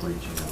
reaching out.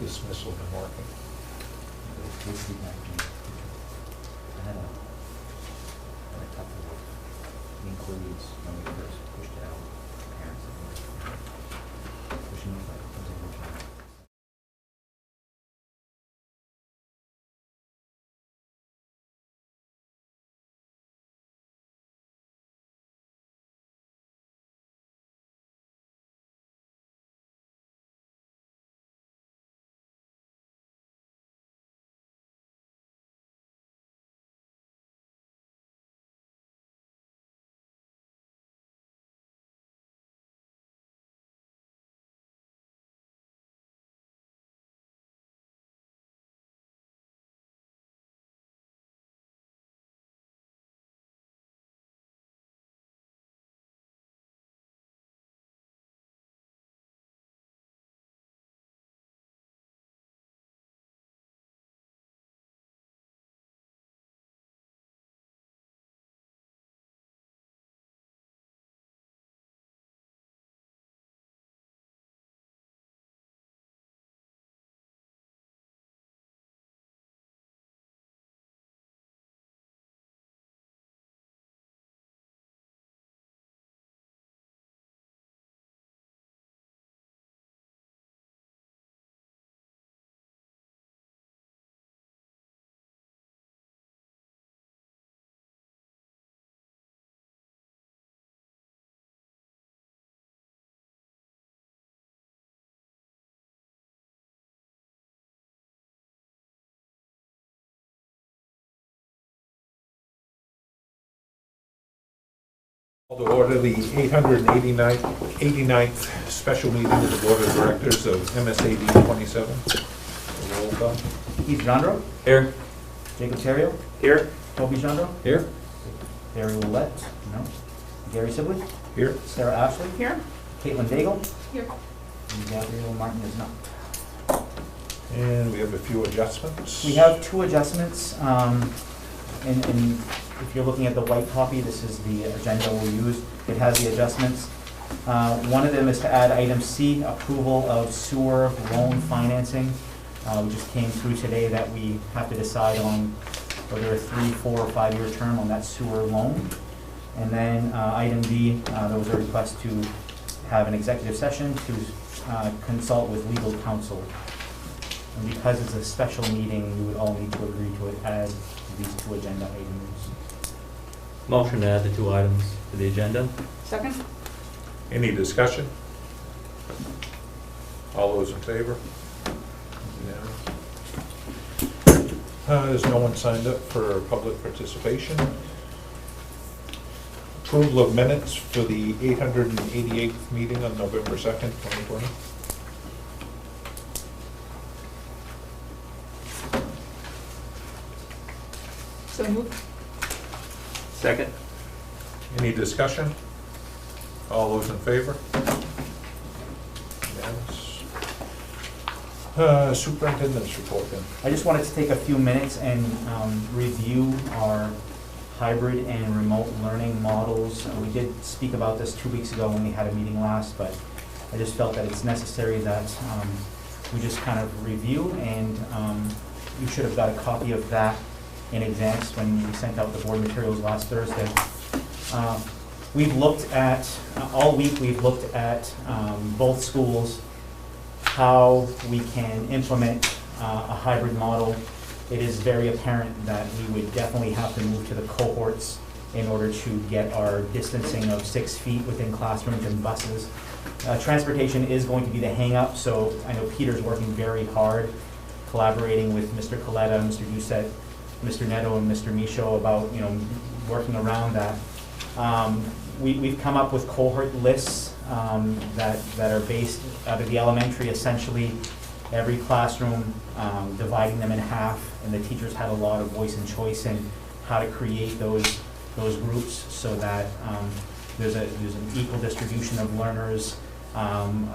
Dismissal been working. I had a couple of inquiries when we first pushed it out. Parents pushing it, but it was able to. Call to order the 889th special meeting of the Board of Directors of MSAD 27. Roll call. Keith Jandro? Here. Jacob Terrio? Here. Toby Jandro? Here. Barry Willett? No. Gary Sibley? Here. Sarah Ashley? Here. Caitlin Daigle? Here. And Gabrielle Martin is not. And we have a few adjustments. We have two adjustments, and if you're looking at the white copy, this is the agenda we'll use. It has the adjustments. One of them is to add item C, approval of sewer loan financing. We just came through today that we have to decide on whether a 3, 4, or 5-year term on that sewer loan. And then item D, there was a request to have an executive session to consult with legal counsel. And because it's a special meeting, you would all need to agree to it as these two agenda items. Motion to add the two items to the agenda. Second? Any discussion? All those in favor? Unanimous. There's no one signed up for public participation. Approval of minutes for the 888th meeting on November 2nd, 2020. So moved. Second. Any discussion? All those in favor? Unanimous. Superintendent's report then. I just wanted to take a few minutes and review our hybrid and remote learning models. We did speak about this 2 weeks ago when we had a meeting last, but I just felt that it's necessary that we just kind of review, and you should have got a copy of that in advance when we sent out the board materials last Thursday. We've looked at, all week we've looked at both schools, how we can implement a hybrid model. It is very apparent that we would definitely have to move to the cohorts in order to get our distancing of 6 feet within classrooms and buses. Transportation is going to be the hang-up, so I know Peter's working very hard collaborating with Mr. Coletta, Mr. Doucette, Mr. Neto, and Mr. Michaud about, working around that. We've come up with cohort lists that are based out of the elementary, essentially every classroom, dividing them in half, and the teachers had a lot of voice and choice in how to create those groups so that there's an equal distribution of learners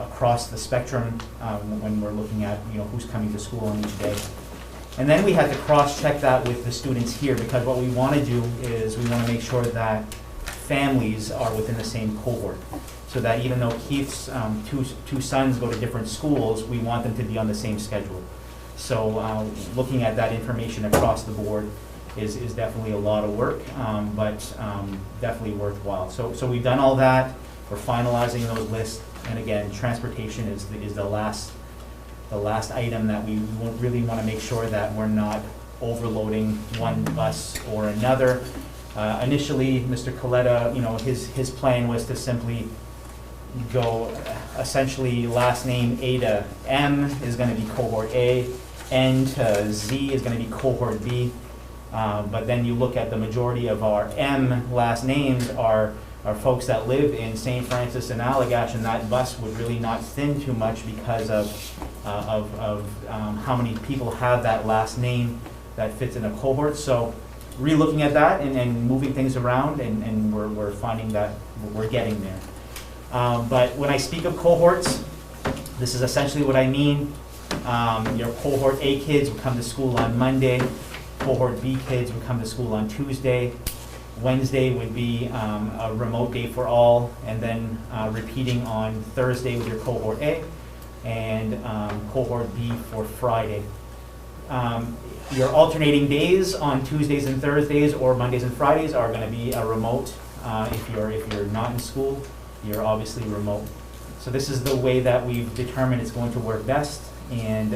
across the spectrum when we're looking at who's coming to school on each day. And then we had to cross-check that with the students here, because what we want to do is we want to make sure that families are within the same cohort, so that even though Keith's two sons go to different schools, we want them to be on the same schedule. So looking at that information across the board is definitely a lot of work, but definitely worthwhile. So we've done all that. We're finalizing those lists, and again, transportation is the last item that we really want to make sure that we're not overloading one bus or another. Initially, Mr. Coletta, his plan was to simply go essentially last name A to M is going to be cohort A, N to Z is going to be cohort B. But then you look at the majority of our M last names are folks that live in St. Francis and Allagash, and that bus would really not thin too much because of how many people have that last name that fits in a cohort. So re-looking at that and moving things around, and we're finding that we're getting there. But when I speak of cohorts, this is essentially what I mean. Your cohort A kids would come to school on Monday, cohort B kids would come to school on Tuesday, Wednesday would be a remote day for all, and then repeating on Thursday with your cohort A, and cohort B for Friday. Your alternating days on Tuesdays and Thursdays or Mondays and Fridays are going to be a remote. If you're not in school, you're obviously remote. So this is the way that we've determined it's going to work best, and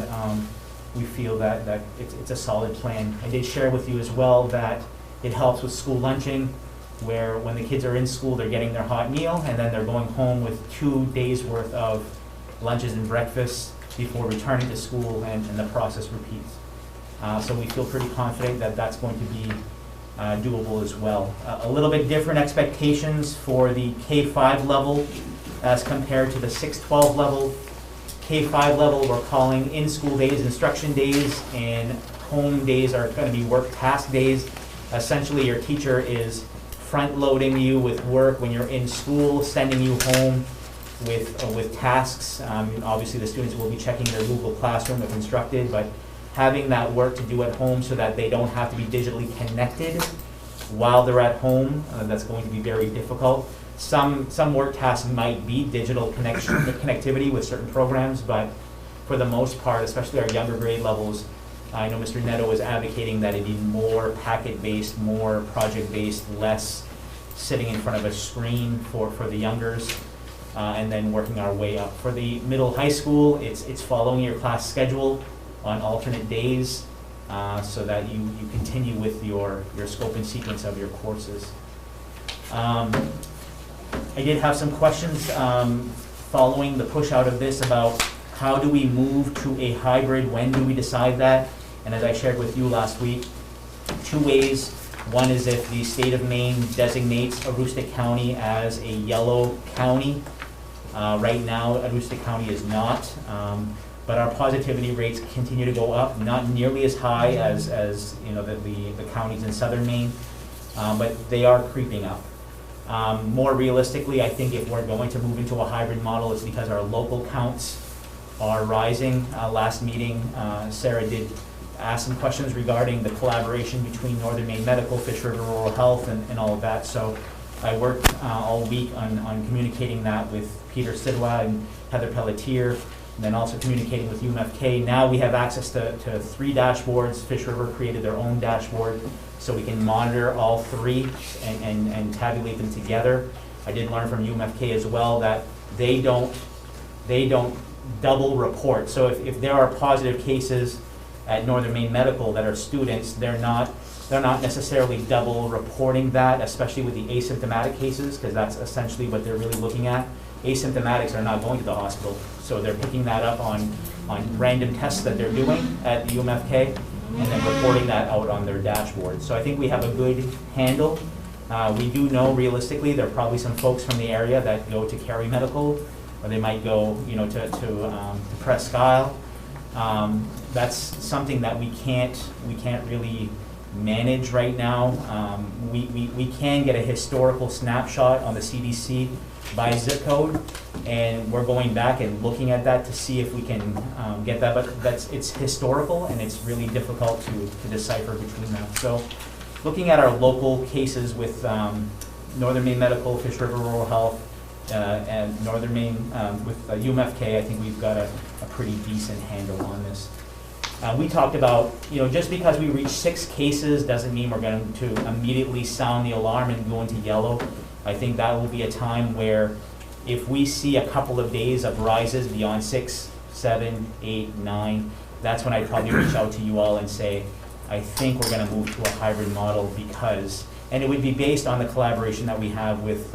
we feel that it's a solid plan. I did share with you as well that it helps with school lunching, where when the kids are in school, they're getting their hot meal, and then they're going home with 2 days worth of lunches and breakfasts before returning to school, and the process repeats. So we feel pretty confident that that's going to be doable as well. A little bit different expectations for the K-5 level as compared to the 6-12 level. K-5 level, we're calling in-school days instruction days, and home days are going to be work task days. Essentially, your teacher is front-loading you with work when you're in school, sending you home with tasks. Obviously, the students will be checking their Google Classroom if instructed, but having that work to do at home so that they don't have to be digitally connected while they're at home, that's going to be very difficult. Some work tasks might be digital connectivity with certain programs, but for the most part, especially our younger grade levels, I know Mr. Neto is advocating that it be more packet-based, more project-based, less sitting in front of a screen for the youngers, and then working our way up. For the middle high school, it's following your class schedule on alternate days, so that you continue with your scope and sequence of your courses. I did have some questions following the push out of this about how do we move to a hybrid, when do we decide that? And as I shared with you last week, 2 ways. One is if the state of Maine designates Aroostook County as a yellow county. Right now, Aroostook County is not, but our positivity rates continue to go up, not nearly as high as the counties in southern Maine, but they are creeping up. More realistically, I think if we're going to move into a hybrid model, it's because our local counts are rising. Last meeting, Sarah did ask some questions regarding the collaboration between Northern Maine Medical, Fish River Rural Health, and all of that. So I worked all week on communicating that with Peter Sidwa and Heather Pelletier, and then also communicating with UMFK. Now we have access to 3 dashboards. Fish River created their own dashboard, so we can monitor all 3 and tabulate them together. I did learn from UMFK as well that they don't double report. So if there are positive cases at Northern Maine Medical that are students, they're not necessarily double reporting that, especially with the asymptomatic cases, because that's essentially what they're really looking at. asymptomatics are not going to the hospital. So they're picking that up on random tests that they're doing at the UMFK and then reporting that out on their dashboard. So I think we have a good handle. We do know realistically there are probably some folks from the area that go to Cary Medical, or they might go, you know, to Presque Isle. That's something that we can't really manage right now. We can get a historical snapshot on the CDC by zip code, and we're going back and looking at that to see if we can get that, but it's historical and it's really difficult to decipher between that. So looking at our local cases with Northern Maine Medical, Fish River Rural Health, and Northern Maine with UMFK, I think we've got a pretty decent handle on this. We talked about, you know, just because we reach 6 cases doesn't mean we're going to immediately sound the alarm and go into yellow. I think that will be a time where if we see a couple of days of rises beyond 6, 7, 8, 9, that's when I'd probably reach out to you all and say, I think we're going to move to a hybrid model because, and it would be based on the collaboration that we have with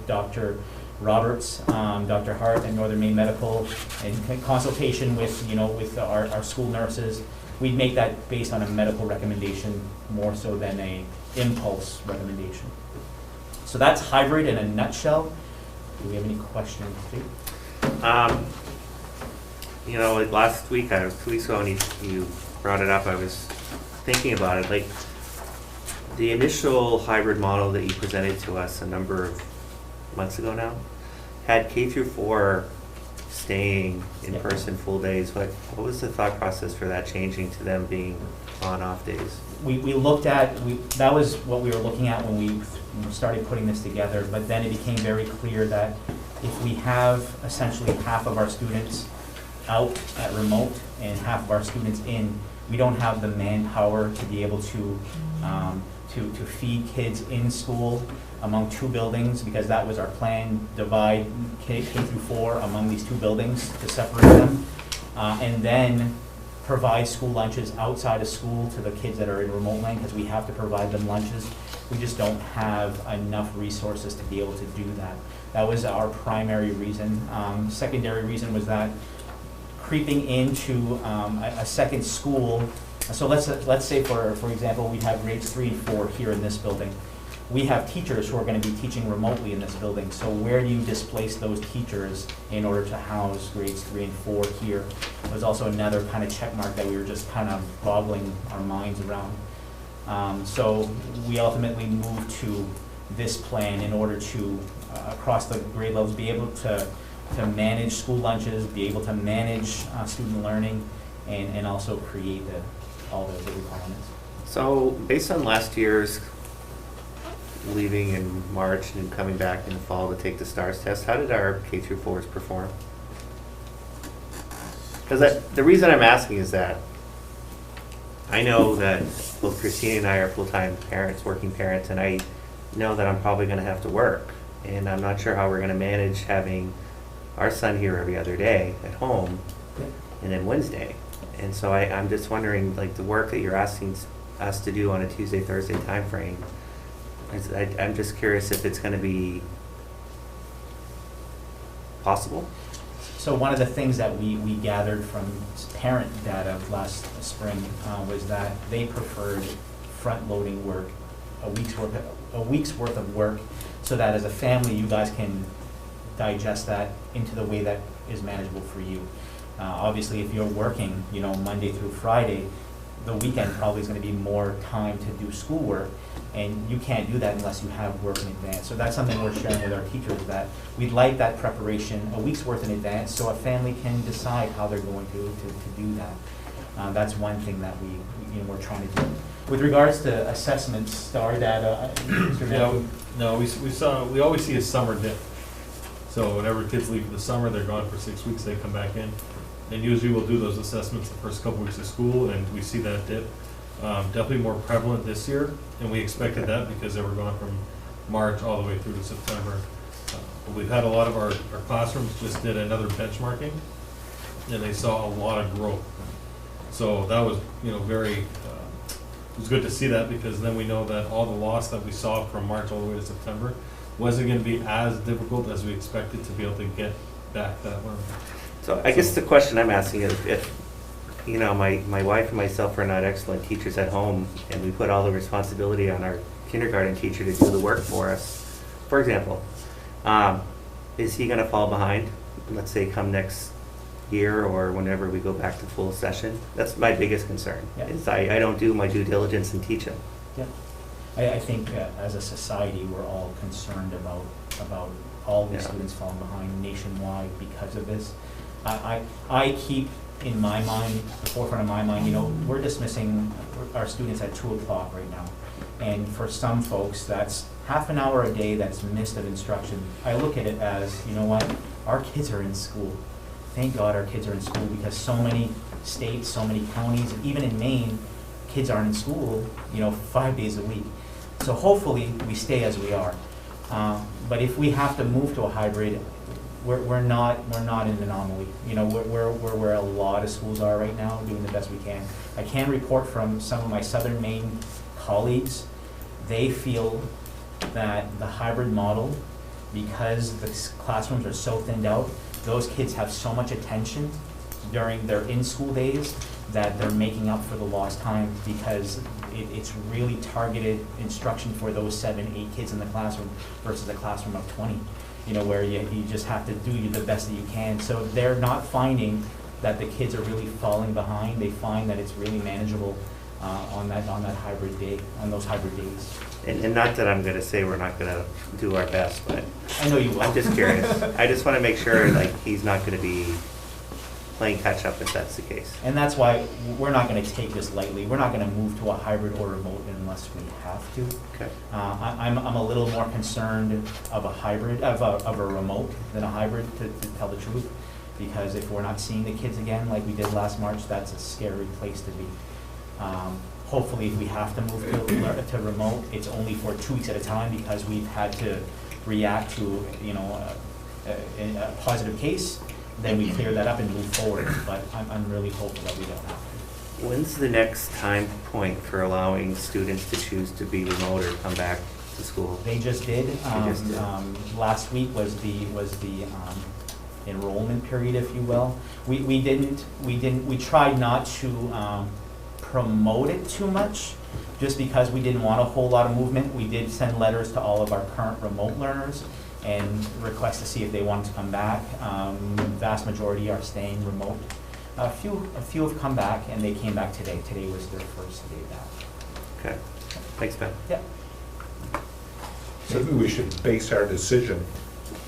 Dr. Roberts, Dr. Hart and Northern Maine Medical, in consultation with, you know, with our school nurses. We'd make that based on a medical recommendation more so than a impulse recommendation. So that's hybrid in a nutshell. Do we have any questions, Steve? You know, like last week, 2 weeks ago, when you brought it up, I was thinking about it. Like the initial hybrid model that you presented to us a number of months ago now had K through 4 staying in person full days. What was the thought process for that changing to them being on off days? We looked at, that was what we were looking at when we started putting this together, but then it became very clear that if we have essentially half of our students out at remote and half of our students in, we don't have the manpower to be able to feed kids in school among 2 buildings, because that was our plan, divide K through 4 among these 2 buildings to separate them, and then provide school lunches outside of school to the kids that are in remote land, because we have to provide them lunches. We just don't have enough resources to be able to do that. That was our primary reason. Secondary reason was that creeping into a second school, so let's say for example, we have grades 3 and 4 here in this building. We have teachers who are going to be teaching remotely in this building, so where do you displace those teachers in order to house grades 3 and 4 here? It was also another kind of check mark that we were just kind of boggling our minds around. So we ultimately moved to this plan in order to, across the grade levels, be able to manage school lunches, be able to manage student learning, and also create all the requirements. So based on last year's leaving in March and coming back in the fall to take the STARS test, how did our K through 4s perform? Because the reason I'm asking is that I know that both Christine and I are full-time parents, working parents, and I know that I'm probably going to have to work, and I'm not sure how we're going to manage having our son here every other day at home and then Wednesday. And so I'm just wondering, like, the work that you're asking us to do on a Tuesday, Thursday timeframe, I'm just curious if it's going to be possible. So one of the things that we gathered from parent data last spring was that they preferred front-loading work, a week's worth of work, so that as a family you guys can digest that into the way that is manageable for you. Obviously, if you're working, you know, Monday through Friday, the weekend probably is going to be more time to do schoolwork, and you can't do that unless you have work in advance. So that's something we're sharing with our teachers, that we'd like that preparation a week's worth in advance so a family can decide how they're going to do that. That's one thing that we're trying to do. With regards to assessments, STAR data, Mr. Van- No, we always see a summer dip. So whenever kids leave for the summer, they're gone for 6 weeks, they come back in. And usually we'll do those assessments the first couple weeks of school, and we see that dip. Definitely more prevalent this year, and we expected that because they were gone from March all the way through to September. But we've had a lot of our classrooms just did another benchmarking, and they saw a lot of growth. So that was, it was good to see that, because then we know that all the loss that we saw from March all the way to September, was it gonna be as difficult as we expected to be able to get back that learning? So I guess the question I'm asking is if, you know, my wife and myself are not excellent teachers at home, and we put all the responsibility on our kindergarten teacher to do the work for us, for example, is he gonna fall behind, let's say come next year or whenever we go back to full session? That's my biggest concern, Yeah. is I don't do my due diligence and teach him. Yeah. I think as a society, we're all concerned about all the Yeah. students falling behind nationwide because of this. I keep in my mind, the forefront of my mind, you know, we're dismissing our students at 2 o'clock right now. And for some folks, that's half an hour a day that's missed of instruction. I look at it as, you know what, our kids are in school. Thank God our kids are in school, because so many states, so many counties, even in Maine, kids aren't in school, you know, 5 days a week. So hopefully we stay as we are. But if we have to move to a hybrid, we're not an anomaly. You know, we're where a lot of schools are right now, doing the best we can. I can report from some of my southern Maine colleagues, they feel that the hybrid model, because the classrooms are so thinned out, those kids have so much attention during their in-school days that they're making up for the lost time, because it's really targeted instruction for those 7, 8 kids in the classroom versus a classroom of 20, you know, where you just have to do the best that you can. So they're not finding that the kids are really falling behind. They find that it's really manageable on that hybrid day, on those hybrid days. And not that I'm gonna say we're not gonna do our best, but I know you will. I'm just curious. I just wanna make sure, like, he's not gonna be playing catch-up if that's the case. And that's why we're not gonna take this lightly. We're not gonna move to a hybrid or remote unless we have to. Okay. I'm a little more concerned of a hybrid, of a remote than a hybrid, to tell the truth. Because if we're not seeing the kids again like we did last March, that's a scary place to be. Hopefully, if we have to move to remote, it's only for 2 weeks at a time, because we've had to react to, you know, a positive case. Then we clear that up and move forward. But I'm really hopeful that we don't have to. When's the next time point for allowing students to choose to be remote or come back to school? They just did. just did. Last week was the enrollment period, if you will. We tried not to promote it too much, just because we didn't want a whole lot of movement. We did send letters to all of our current remote learners and request to see if they wanted to come back. Vast majority are staying remote. A few have come back, and they came back today. Today was their first day back. Okay. Thanks, Ben. Yeah. Maybe we should base our decision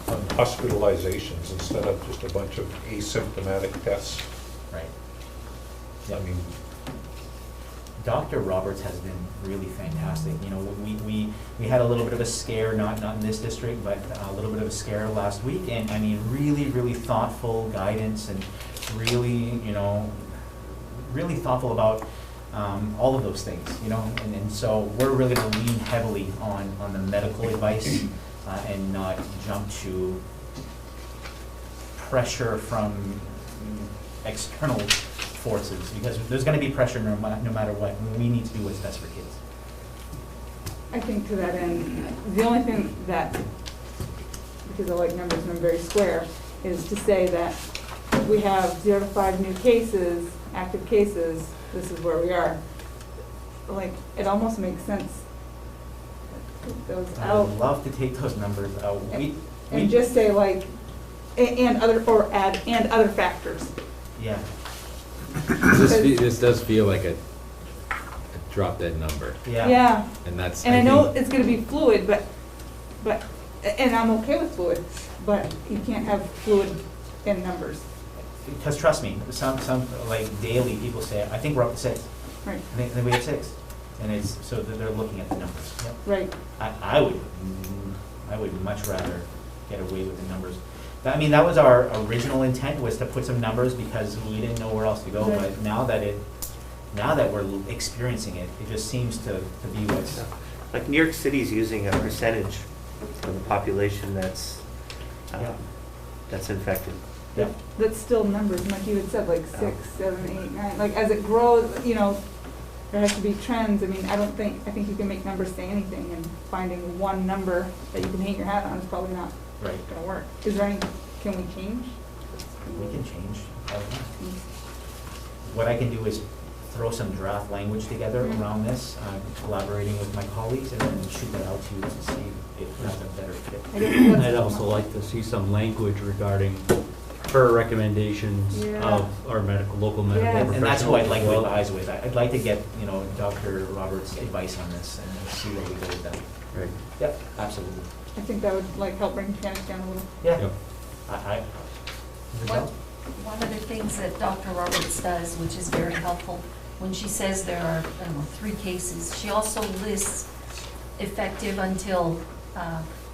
on hospitalizations instead of just a bunch of asymptomatic tests. Right. I Yep. mean, Dr. Roberts has been really fantastic. You know, we had a little bit of a scare, not in this district, but a little bit of a scare last week, and I mean, really thoughtful guidance, and really, you know, really thoughtful about all of those things, you know, and so we're really going to lean heavily on the medical advice and not jump to pressure from external forces, because there's going to be pressure no matter what. We need to do what's best for kids. I think to that end, the only thing that, because I like numbers and I'm very square, is to say that if we have 0 to 5 new cases, active cases, this is where we are. Like, it almost makes sense. Put those I out would love to take those numbers out. and just say like, and other factors. Yeah. This does feel like a drop dead number, Yeah. Yeah. and that's. And I know think- it's gonna be fluid, but, and I'm okay with fluid, but you can't have fluid in numbers. Because trust me, some like daily people say, I think we're up to 6. Right, I think we have 6, and it's so that they're looking at the numbers. Yep. right. I would much rather get away with the numbers. I mean, that was our original intent, was to put some numbers because we didn't know where else to go. Right. But now that we're experiencing it, it just seems to be what's. Like New York City's using a percentage of the population that's Yeah. infected. Yeah. That's still numbers, like you had said, like 6, 7, 8, 9, like as it grows, you know, there has to be trends. I mean, I think you can make numbers say anything, and finding one number that you can hang your hat on is probably not Right. gonna work. Is there any, can we change? We can change. What I can do is throw some draft language together Mhm. around this, collaborating with my colleagues, and then shoot that out to you to see if that's a better fit. I guess that's- I'd also like to see some language regarding her recommendations Yeah. of our local medical Yes. professionals. And that's who I'd like to as well. advise with. I'd like to get, Dr. Roberts' advice on this and see where we go with that. Right. Yep, absolutely. I think that would like help bring panic down a little. Yeah. Yep. I, One one of the things that Dr. Roberts does, which is very helpful, when she says there are, 3 cases, she also lists effective until,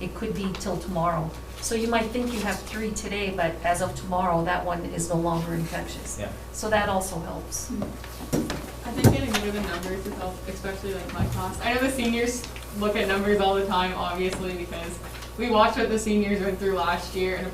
it could be till tomorrow. So you might think you have 3 today, but as of tomorrow, that one is no longer infectious. yeah. So that also helps. I think getting rid of the numbers would help, especially like my class. I know the seniors look at numbers all the time, obviously, because we watched what the seniors went through last year, and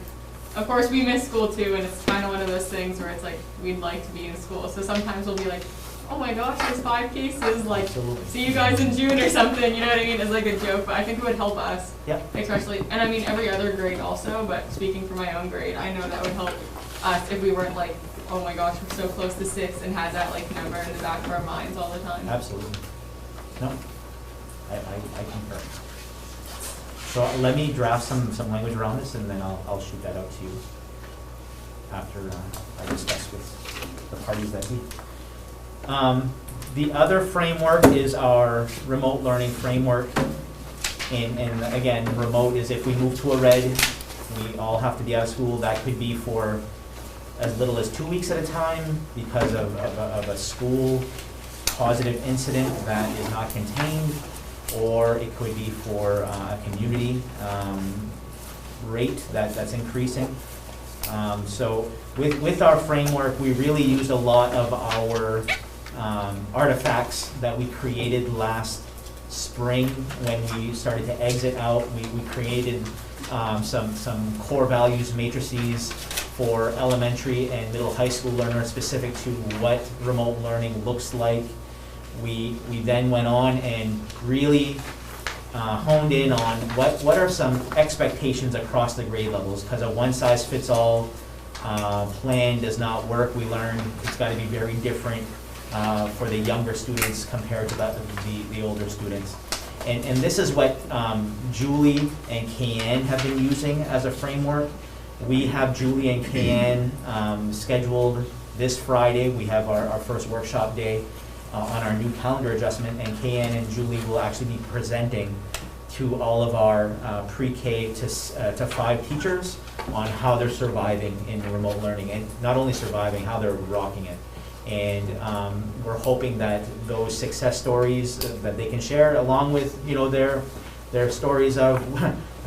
of course we miss school too, and it's kind of one of those things where it's like we'd like to be in school. So sometimes we'll be like, oh my gosh, there's 5 cases, like Absolutely. see you guys in June or something, you know what I mean? It's like a joke, but I think it would help us, Yeah. especially, and I mean every other grade also, but speaking for my own grade, I know that would help us if we weren't like, oh my gosh, we're so close to 6, and had that like number in the back of our minds all the time. Absolutely. No, I concur. So let me draft some language around this, and then I'll shoot that out to you after I discuss with the parties that meet. The other framework is our remote learning framework. And again, remote is if we move to a red, we all have to be out of school. That could be for as little as 2 weeks at a time because of a school positive incident that is not contained, or it could be for a community rate that's increasing. So with our framework, we really used a lot of our artifacts that we created last spring when we started to exit out. We created some core values matrices for elementary and middle high school learners specific to what remote learning looks like. We then went on and really honed in on what are some expectations across the grade levels, because a one-size-fits-all plan does not work. We learned it's got to be very different for the younger students compared to the older students. And this is what Julie and Kayanne have been using as a framework. We have Julie and Kayanne scheduled this Friday. We have our first workshop day on our new calendar adjustment, and Kayanne and Julie will actually be presenting to all of our pre-K to 5 teachers on how they're surviving in remote learning, and not only surviving, how they're rocking it. And we're hoping that those success stories that they can share, along with their stories of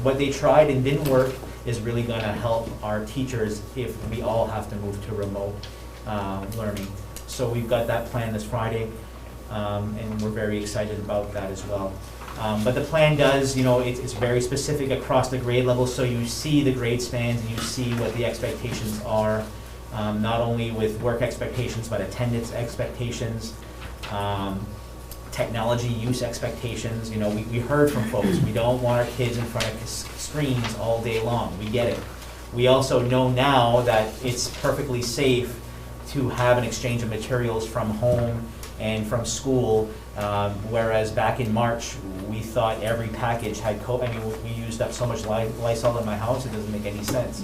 what they tried and didn't work, is really going to help our teachers if we all have to move to remote learning. So we've got that plan this Friday, and we're very excited about that as well. But the plan does, it's very specific across the grade level, so you see the grade spans and you see what the expectations are, not only with work expectations, but attendance expectations, technology use expectations. We heard from folks, we don't want our kids in front of screens all day long. We get it. We also know now that it's perfectly safe to have an exchange of materials from home and from school, whereas back in March, we thought every package had we used up so much Lysol in my house, it doesn't make any sense.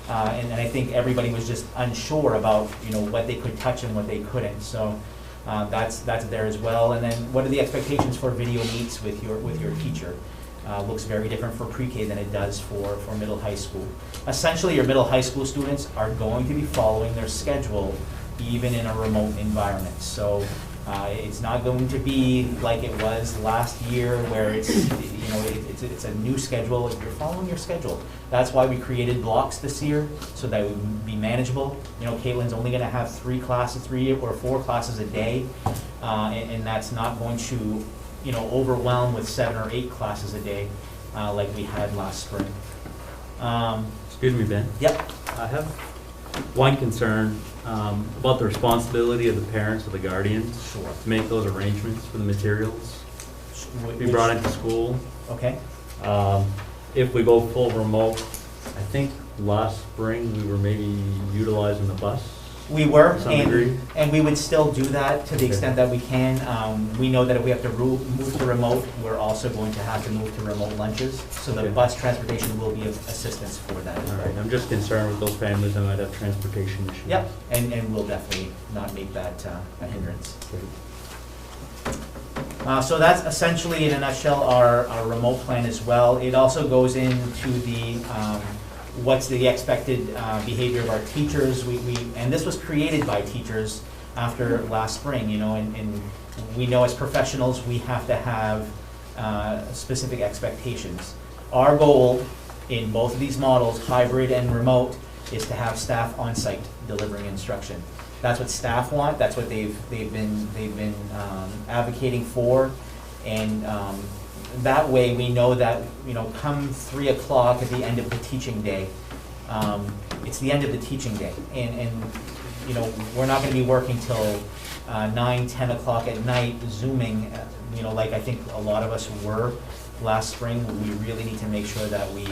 And I think everybody was just unsure about, what they could touch and what they couldn't. So that's there as well. And then what are the expectations for video meets with your teacher? Looks very different for pre-K than it does for middle high school. Essentially, your middle high school students are going to be following their schedule even in a remote environment. So it's not going to be like it was last year where it's a new schedule. You're following your schedule. That's why we created blocks this year, so that it would be manageable. Caitlin's only going to have 3 or 4 classes a day, and that's not going to overwhelm with 7 or 8 classes a day like we had last spring. Excuse me, Ben. Yep. I have one concern about the responsibility of the parents or the guardians Sure. to make those arrangements for the materials be Which- brought into school. Okay, If we go full remote, I think last spring we were maybe utilizing the bus. we were, To some degree. and we would still do that to the Okay. extent that we can. We know that if we have to move to remote, we're also going to have to move to remote lunches. So the Okay. bus transportation will be of assistance for that as All well. right, I'm just concerned with those families that might have transportation issues. Yep, and we'll definitely not make that a hindrance. So that's essentially, in a nutshell, our remote plan as well. It also goes into the, what's the expected behavior of our teachers. And this was created by teachers after last spring, you know, and we know as professionals, we have to have specific expectations. Our goal in both of these models, hybrid and remote, is to have staff on site delivering instruction. That's what staff want, that's what they've been advocating for, and that way we know that, you know, come 3 o'clock at the end of the teaching day, it's the end of the teaching day, and you know, we're not gonna be working till 9, 10 o'clock at night, Zooming, you know, like I think a lot of us were last spring. We really need to make sure that we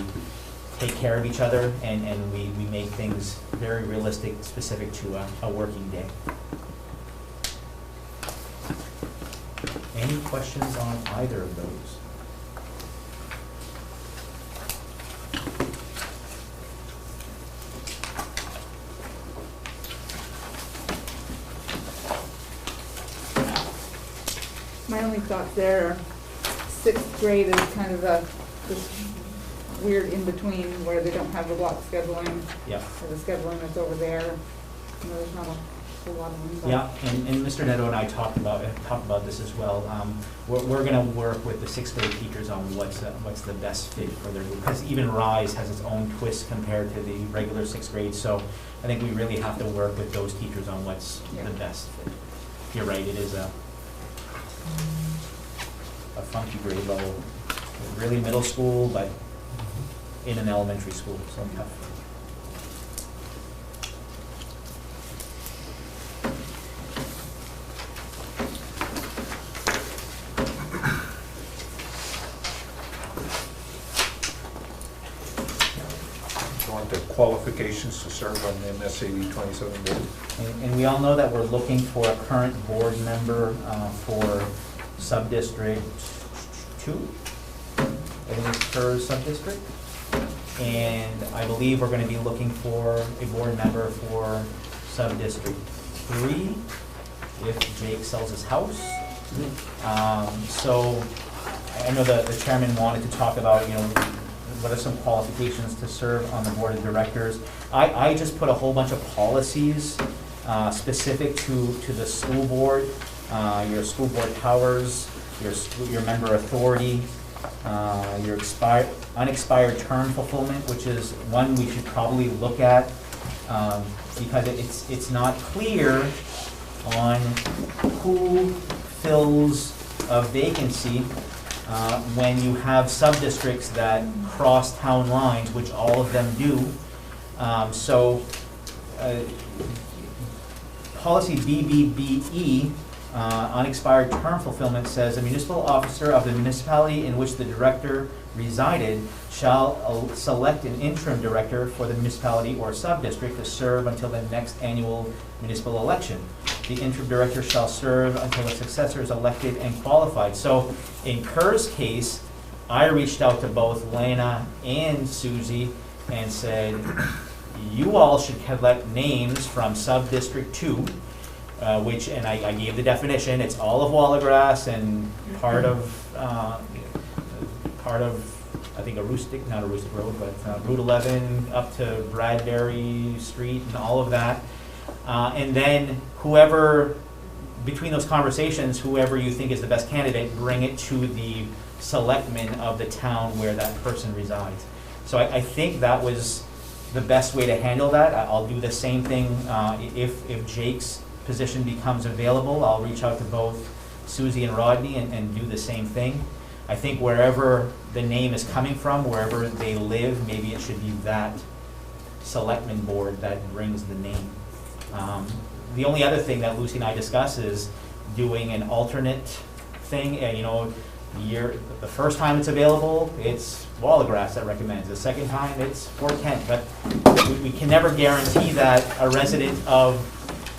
take care of each other and we make things very realistic, specific to a working day. Any questions on either of those? My only thoughts there are 6th grade is kind of this weird in-between where they don't have the block scheduling Yeah. or the scheduling that's over there. You know, there's not a whole lot of them. Yeah, and Mr. Neto and I talked about this as well. We're gonna work with the 6th grade teachers on what's the best fit for their group, because even RISE has its own twist compared to the regular 6th grade, so I think we really have to work with those teachers on what's Yeah. the best fit. You're right, it is a funky grade level, really middle school, but in an elementary school, so tough. Do you want the qualifications to serve on the MSAD 27 board? And we all know that we're looking for a current board member for sub-district 2, I think it's per sub-district. And I believe we're gonna be looking for a board member for sub-district 3, if Jake sells his house. So, I know the chairman wanted to talk about, you know, what are some qualifications to serve on the board of directors. I just put a whole bunch of policies specific to the school board, your school board powers, your member authority, your unexpired term fulfillment, which is one we should probably look at, because it's not clear on who fills a vacancy when you have sub-districts that cross town lines, which all of them do. Policy BBBE, unexpired term fulfillment, says a municipal officer of the municipality in which the director resided shall select an interim director for the municipality or sub-district to serve until the next annual municipal election. The interim director shall serve until a successor is elected and qualified. So in Kerr's case, I reached out to both Lana and Susie and said, you all should collect names from sub-district 2, which, and I gave the definition, it's all of Wallagrass and part of, I think not a rustic road, but Route 11 up to Bradbury Street and all of that. And then whoever, between those conversations, whoever you think is the best candidate, bring it to the selectmen of the town where that person resides. So I think that was the best way to handle that. I'll do the same thing if Jake's position becomes available. I'll reach out to both Susie and Rodney and do the same thing. I think wherever the name is coming from, wherever they live, maybe it should be that selectmen board that brings the name. The only other thing that Lucy and I discuss is doing an alternate thing, and, you know, the first time it's available, it's Wallagrass that recommends. The second time, it's Fort Kent. But we can never guarantee that a resident of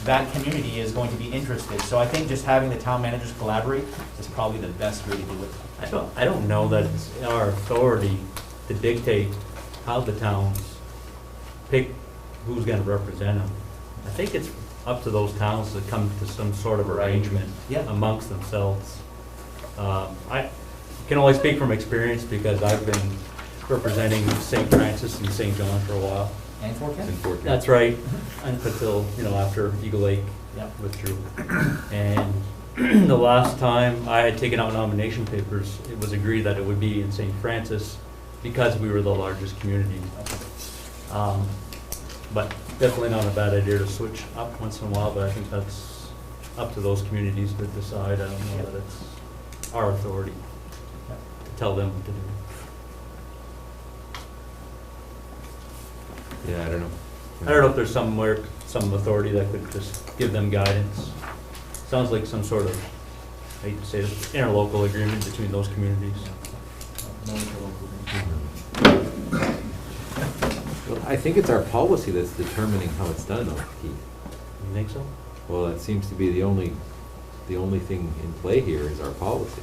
that community is going to be interested. So I think just having the town managers collaborate is probably the best way to do it. I don't know that it's our authority to dictate how the towns pick who's gonna represent them. I think it's up to those towns to come to some sort of arrangement Yeah. amongst themselves. I can only speak from experience because I've been representing St. Francis and St. John for a while. And Fort Kent? That's right, until, you know, after Eagle Lake Yep. withdrew. And the last time I had taken out nomination papers, it was agreed that it would be in St. Francis because we were the largest community. But definitely not a bad idea to switch up once in a while, but I think that's up to those communities to decide. I don't know that it's our authority to tell them what to do. Yeah, I don't know. I don't know if there's somewhere, some authority that could just give them guidance. Sounds like some sort of, I hate to say this, interlocal agreement between those communities. Well, I think it's our policy that's determining how it's done, though, Keith. You think so? Well, that seems to be the only thing in play here is our policy.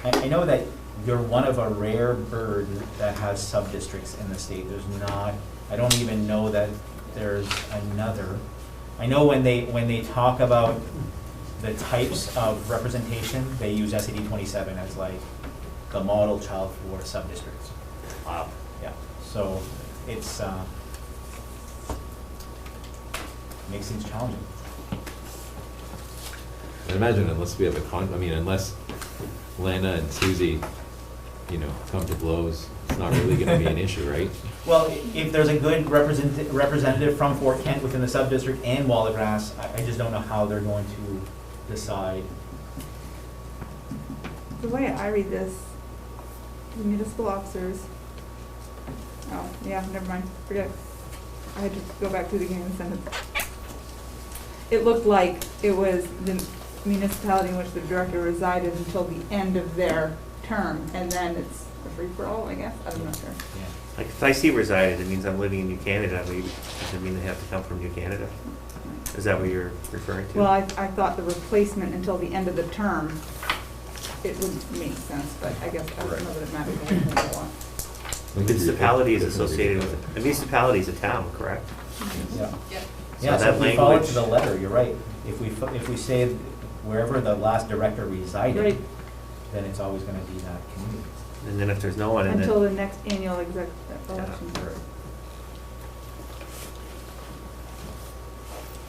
I know that you're one of a rare bird that has sub-districts in the state. There's not, I don't even know that there's another. I know when they talk about the types of representation, they use SAD 27 as like the model child for sub-districts. Wow. Yeah, so it's, makes things challenging. I imagine unless we have unless Lana and Susie, you know, come to blows, it's not really gonna be an issue, right? Well, if there's a good representative from Fort Kent within the sub-district and Wallagrass, I just don't know how they're going to decide. The way I read this, the municipal officers, oh, yeah, never mind, forget it. I had to go back to the beginning of the sentence. It looked like it was the municipality in which the director resided until the end of their term, and then it's a free-for-all, I guess, I'm not sure. Yeah. Like, if I see resided, it means I'm living in New Canada, maybe, does it mean they have to come from New Canada? Is that what you're referring to? Well, I thought the replacement until the end of the term, it wouldn't make sense, but I guess, I don't know that it matters a lot. Municipality is associated with, a municipality is a town, correct? Yeah. Yep. Yeah, So so that if we follow it language- to the letter, you're right. If we say wherever the last director resided, Right. then it's always gonna be that community. And then if there's no one in it. Until the next annual election.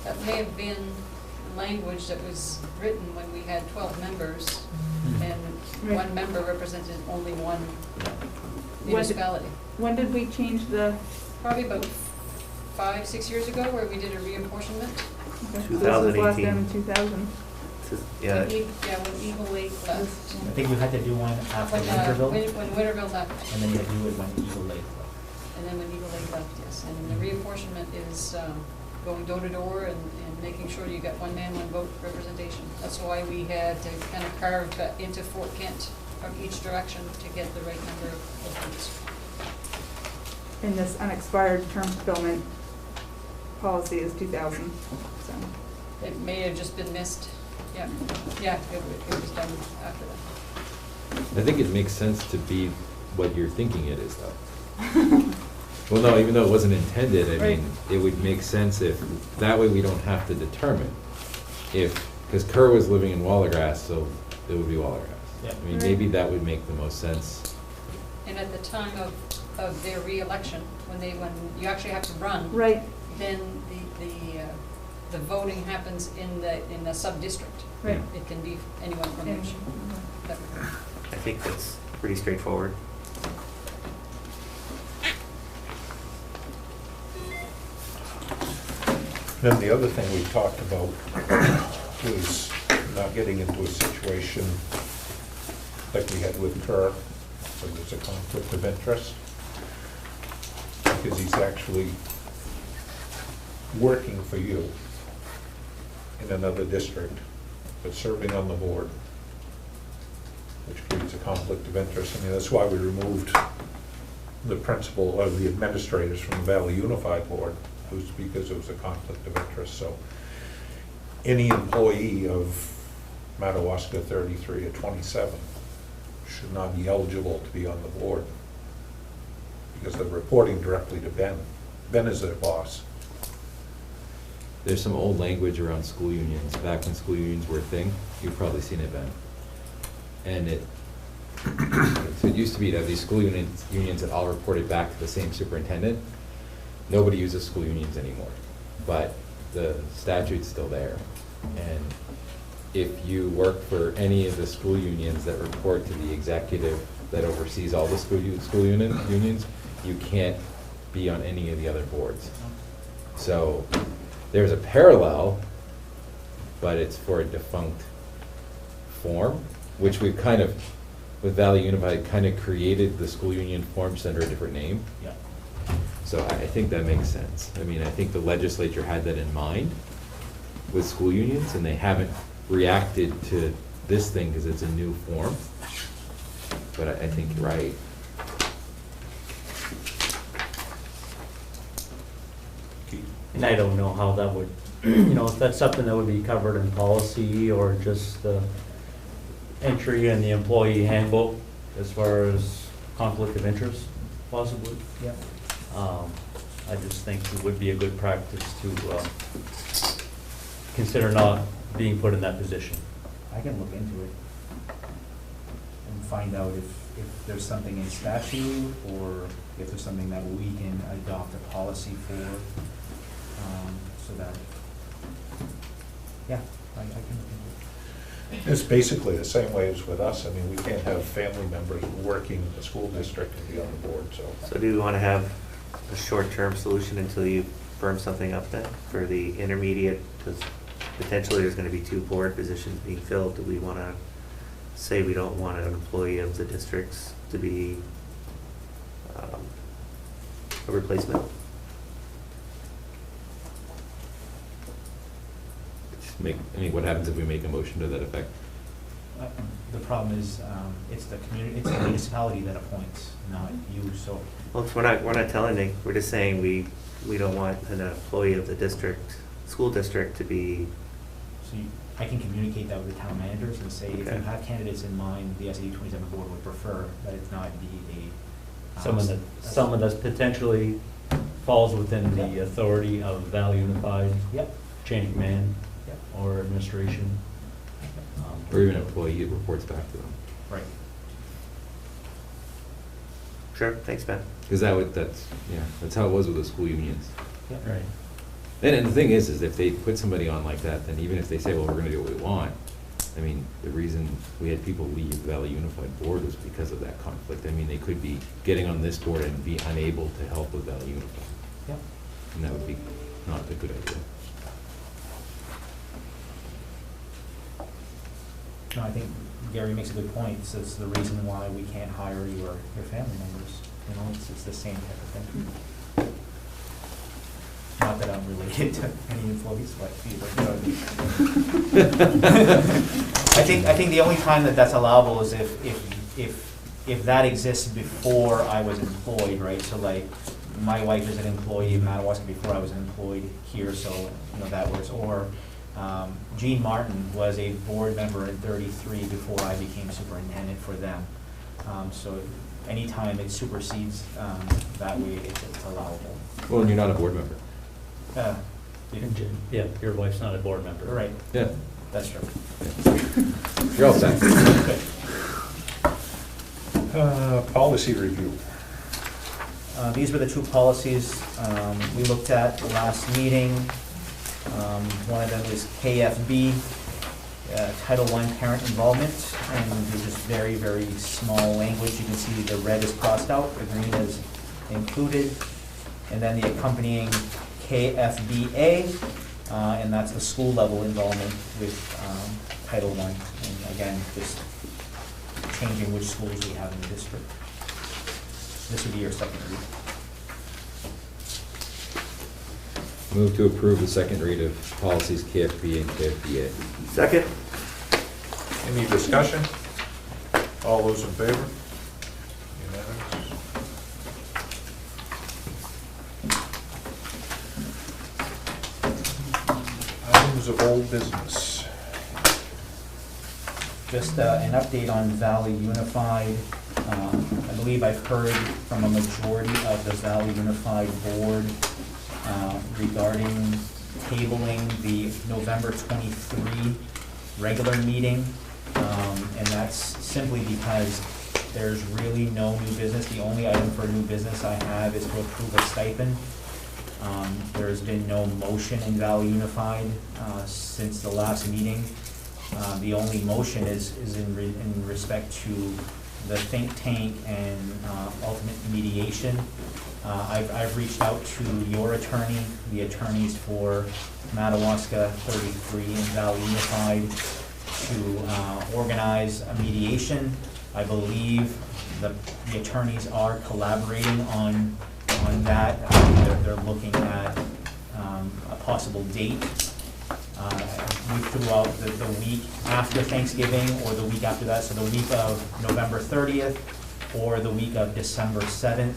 That may have been language that was written when we had 12 members, and Right. one member represented only one When did- municipality. When did we change the, Probably about 5-6 years ago, where we did a reapportionment. okay, so this was last 2018. time in 2000. Yeah, When Eagle Lake left. I think you had to do one after Winterville, When Winterville left, and then you had to do it when Eagle Lake left. and then when Eagle Lake left, yes. And the reapportionment is going door to door and making sure you get one man, one vote representation. That's why we had to kind of carve into Fort Kent from each direction to get the right number of votes. In this unexpired term fulfillment policy is 2000, so. It may have just been missed. Yeah, it was done after that. I think it makes sense to be what you're thinking it is, though. Well, no, even though it wasn't intended, I Right. mean, it would make sense if, that way we don't have to determine if, because Kerr was living in Wallagrass, so it would be Wallagrass. Yeah. I mean, maybe that would make the most sense. And at the time of their reelection, when you actually have to run, Right, then the voting happens in the sub-district. right. It can be anyone from And- each. I think that's pretty straightforward. Then the other thing we talked about was not getting into a situation like we had with Kerr, where there's a conflict of interest. because he's actually working for you in another district, but serving on the board, which creates a conflict of interest. I mean, that's why we removed the principal or the administrators from the Valley Unified Board, was because it was a conflict of interest. So any employee of Madawaska 33 to 27 should not be eligible to be on the board because they're reporting directly to Ben. Ben is their boss. There's some old language around school unions, back when school unions were a thing. You've probably seen it, Ben. And so it used to be to have these school unions that all reported back to the same superintendent. Nobody uses school unions anymore, but the statute's still there. And if you work for any of the school unions that report to the executive that oversees all the school unions, you can't be on any of the other boards. So there's a parallel, but it's for a defunct form, which we've kind of, with Valley Unified, kind of created the school union form just under a different name. Yeah. So I think that makes sense. I mean, I think the legislature had that in mind with school unions, and they haven't reacted to this thing because it's a new form. But I think you're right. And I don't know how that would, if that's something that would be covered in policy or just the entry in the employee handbook as far as conflict of interest, possibly. Yeah. I just think it would be a good practice to consider not being put in that position. I can look into it and find out if there's something in statute or if there's something that we can adopt a policy for, so that, yeah, I can look into it. It's basically the same way as with us. I mean, we can't have family members working in the school district and be on the board, so. So do we want to have a short-term solution until you firm something up then for the intermediate? Because potentially there's going to be 2 board positions being filled. Do we want to say we don't want an employee of the districts to be a replacement? What happens if we make a motion to that effect? The problem is, it's the community, it's the municipality that appoints, not you, so. Well, we're not telling Nick, we're just saying we don't want an employee of the district, school district to be. So I can communicate that with the town managers and say, if you Okay. have candidates in mind, the SAD 27 board would prefer that it not be a. Someone that potentially falls within the authority of Valley Unified, Yep, chain of command, yep, or administration. Or even an employee that reports back to them? right. Sure, thanks, Ben. Because that's how it was with the school unions. Yep. Right. And the thing is if they put somebody on like that, then even if they say, well, we're gonna do what we want, I mean, the reason we had people leave Valley Unified Board was because of that conflict. I mean, they could be getting on this board and be unable to help with Valley Unified. Yep. And that would be not a good idea. No, I think Gary makes a good point. It's the reason why we can't hire your family members. You know, it's the same type of thing. Not that I'm related to any employees, but you know. I think the only time that that's allowable is if that exists before I was employed, right? So like, my wife is an employee of Madawaska before I was employed here, so, you know, that works. Or Gene Martin was a board member in 33 before I became superintendent for them. So anytime it supersedes, that way it's allowable. Well, and you're not a board member. Yeah, your wife's not a board member. Right, Yeah. that's true. You're all set. Policy review. These were the 2 policies we looked at last meeting. One of them is KFB, Title I Parent Involvement, and there's just very, very small language. You can see the red is crossed out, the green is included, and then the accompanying KFBA, and that's the school level involvement with Title I. And again, just changing which schools we have in the district. This would be your second read. Move to approve the second read of policies KFB and KFBA. Second? Any discussion? All those in favor? Unanimous. Items of old business. Just an update on Valley Unified. I believe I've heard from a majority of the Valley Unified Board regarding tabling the November 23 regular meeting. And that's simply because there's really no new business. The only item for new business I have is to approve a stipend. There's been no motion in Valley Unified since the last meeting. The only motion is in respect to the think tank and ultimate mediation. I've reached out to your attorney, the attorneys for Madawaska 33 and Valley Unified, to organize a mediation. I believe the attorneys are collaborating on that. They're looking at a possible date. We threw out the week after Thanksgiving or the week after that, so the week of November 30th or the week of December 7th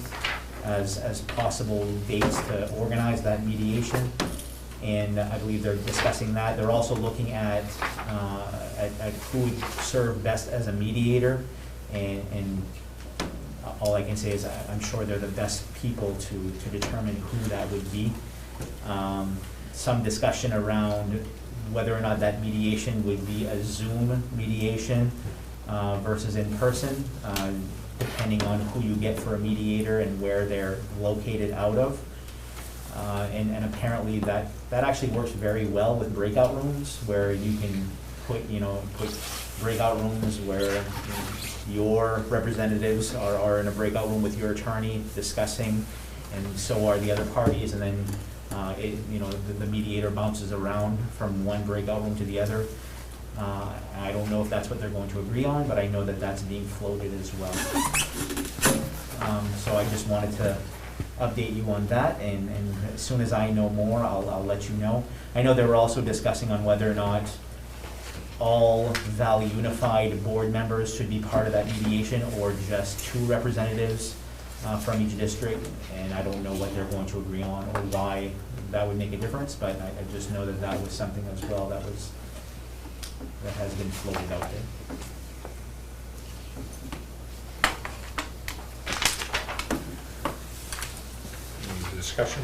as possible dates to organize that mediation. And I believe they're discussing that. They're also looking at who would serve best as a mediator. And all I can say is I'm sure they're the best people to determine who that would be. Some discussion around whether or not that mediation would be a Zoom mediation versus in person, depending on who you get for a mediator and where they're located out of. And apparently that actually works very well with breakout rooms, where you can put breakout rooms where your representatives are in a breakout room with your attorney discussing, and so are the other parties, and then the mediator bounces around from one breakout room to the other. I don't know if that's what they're going to agree on, but I know that that's being floated as well. So I just wanted to update you on that, and as soon as I know more, I'll let you know. I know they were also discussing on whether or not all Valley Unified board members should be part of that mediation, or just 2 representatives from each district, and I don't know what they're going to agree on or why that would make a difference, but I just know that that was something as well that has been floated out there. Any discussion?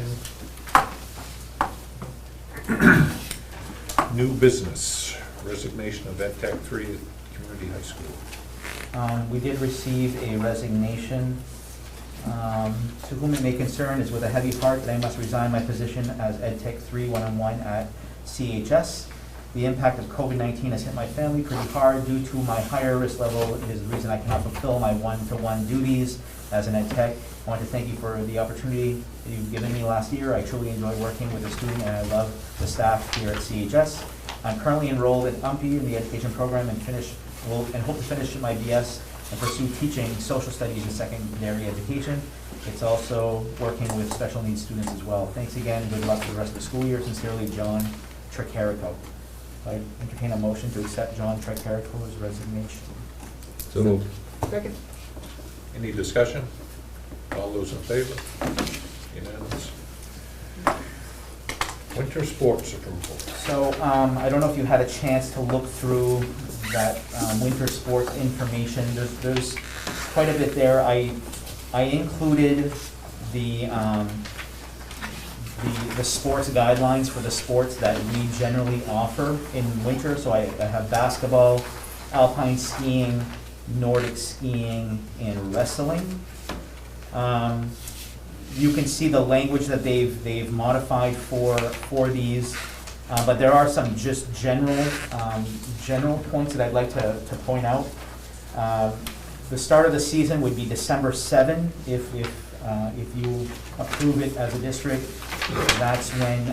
New business, resignation of Ed Tech 3 at Community High School. We did receive a resignation. To whom it may concern, is with a heavy heart that I must resign my position as Ed Tech 3 1-on-1 at CHS. The impact of COVID-19 has hit my family pretty hard. Due to my higher risk level, it is the reason I cannot fulfill my one-to-one duties as an Ed Tech. I want to thank you for the opportunity that you've given me last year. I truly enjoyed working with the student, and I love the staff here at CHS. I'm currently enrolled at UMPE in the education program and hope to finish my BS and pursue teaching social studies in secondary education. It's also working with special needs students as well. Thanks again. Good luck for the rest of the school year. Sincerely, John Tricarico. I entertain a motion to accept John Tricarico's resignation. So moved. Second. Any discussion? All those in favor? Unanimous. Winter sports approval. So I don't know if you had a chance to look through that winter sports information. There's quite a bit there. I included the sports guidelines for the sports that we generally offer in winter. So I have basketball, alpine skiing, Nordic skiing, and wrestling. You can see the language that they've modified for these, but there are some just general points that I'd like to point out. The start of the season would be December 7 if you approve it as a district. That's when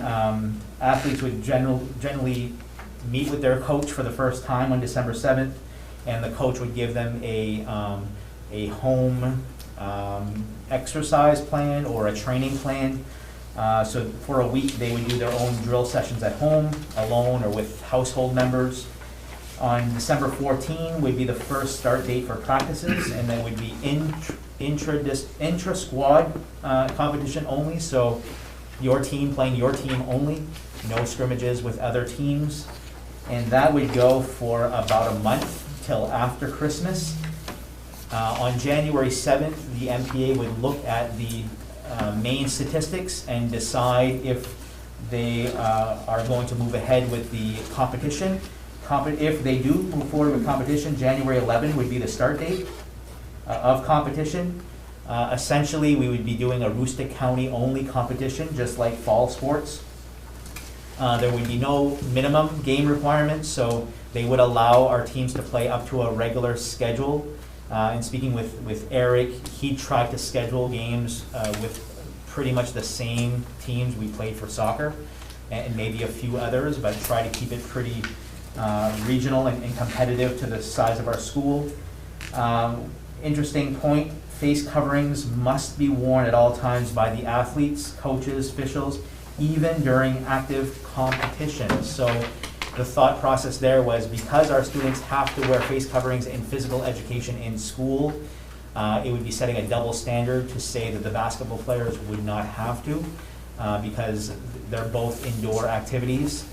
athletes would generally meet with their coach for the first time on December 7th, and the coach would give them a home exercise plan or a training plan. So for a week, they would do their own drill sessions at home, alone, or with household members. On December 14 would be the first start date for practices, and then would be intra-squad competition only, so your team playing your team only, no scrimmages with other teams. And that would go for about a month till after Christmas. On January 7th, the MPA would look at the main statistics and decide if they are going to move ahead with the competition. If they do move forward with competition, January 11 would be the start date of competition. Essentially, we would be doing a Aroostook County only competition, just like fall sports. There would be no minimum game requirements, so they would allow our teams to play up to a regular schedule. And speaking with Eric, he tried to schedule games with pretty much the same teams we played for soccer, and maybe a few others, but try to keep it pretty regional and competitive to the size of our school. Interesting point, face coverings must be worn at all times by the athletes, coaches, officials, even during active competition. So the thought process there was, because our students have to wear face coverings in physical education in school, it would be setting a double standard to say that the basketball players would not have to, because they're both indoor activities.